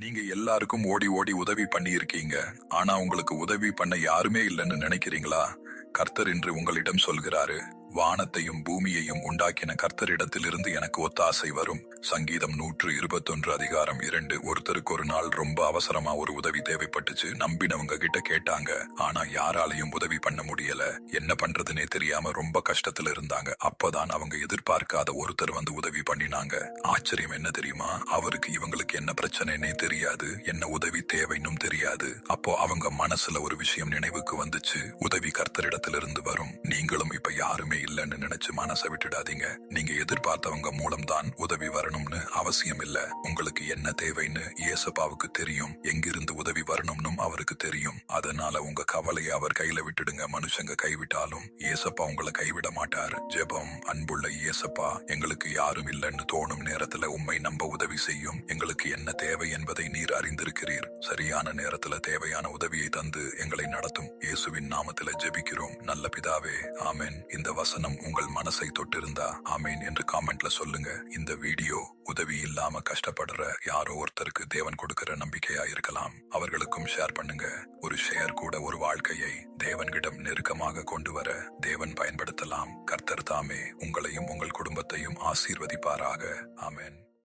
நீங்க எல்லாருக்கும் ஓடி ஓடி உதவி பண்ணி இருக்கீங்க. ஆனா உங்களுக்கு உதவி பண்ண யாருமே இல்லைன்னு நினைக்கிறீங்களா? கர்த்தர் இன்று உங்களிடம் சொல்கிறாரு, வானத்தையும் பூமியையும் உண்டாக்கின கர்த்தரிடத்திலிருந்து எனக்கு ஒத்தாசை வரும். சங்கீதம் 121:2. ஒருத்தருக்கு ஒரு நாள் ரொம்ப அவசரமா ஒரு உதவி தேவைப்பட்டுச்சு. நம்பினவங்க கிட்ட கேட்டாங்க. ஆனா யாராலையும் உதவி பண்ண முடியல. என்ன பண்றதுன்னே தெரியாம ரொம்ப கஷ்டத்துல இருந்தாங்க. அப்பதான் அவங்க எதிர்பார்க்காத ஒருத்தர் வந்து உதவி பண்ணினாங்க. ஆச்சரியம் என்ன தெரியுமா? அவருக்கு இவங்களுக்கு என்ன பிரச்சனைனே தெரியாது, என்ன உதவி தேவைன்னும் தெரியாது. அப்போ அவங்க மனசுல ஒரு விஷயம் நினைவுக்கு வந்துச்சு. உதவி கர்த்தரிடத்திலிருந்து வரும். நீங்களும் இப்ப யாருமே இல்லன்னு நினைச்சு மனசை விட்டுடாதீங்க. நீங்க எதிர்பார்த்தவங்க மூலம்தான் உதவி வரணும்னு அவசியம் இல்ல. உங்களுக்கு என்ன தேவைன்னு இயேசப்பாவுக்கு தெரியும். எங்கிருந்து உதவி வரணும்னு அவருக்கு தெரியும். அதனால உங்க கவலையை அவர் கையில விட்டுடுங்க. மனுஷங்க கைவிட்டாலும் இயேசப்பா உங்களை கைவிட மாட்டார். ஜெபம். அன்புள்ள இயேசப்பா, எங்களுக்கு யாரும் இல்லைன்னு தோணும் நேரத்துல உம்மை நம்ப உதவி செய்யும். எங்களுக்கு என்ன தேவை என்பதை நீர் அறிந்திருக்கிறீர். சரியான நேரத்துல தேவையான உதவியை தந்து எங்களை நடத்தும். இயேசுவின் நாமத்துல ஜெபிக்கிறோம் நல்ல பிதாவே, ஆமென். இந்த வசனம் உங்கள் மனசை தொட்டிருந்தா ஆமேன் என்று காமெண்ட்ல சொல்லுங்க. இந்த வீடியோ உதவி இல்லாம கஷ்டப்படுற யாரோ ஒருத்தருக்கு தேவன் கொடுக்கிற நம்பிக்கையா இருக்கலாம். அவர்களுக்கும் ஷேர் பண்ணுங்க. ஒரு ஷேர் கூட ஒரு வாழ்க்கையை தேவன்கிடம் நெருக்கமாக கொண்டு வர தேவன் பயன்படுத்தலாம். கர்த்தர் தாமே உங்களையும் உங்கள் குடும்பத்தையும் ஆசீர்வதிப்பாராக. ஆமென்.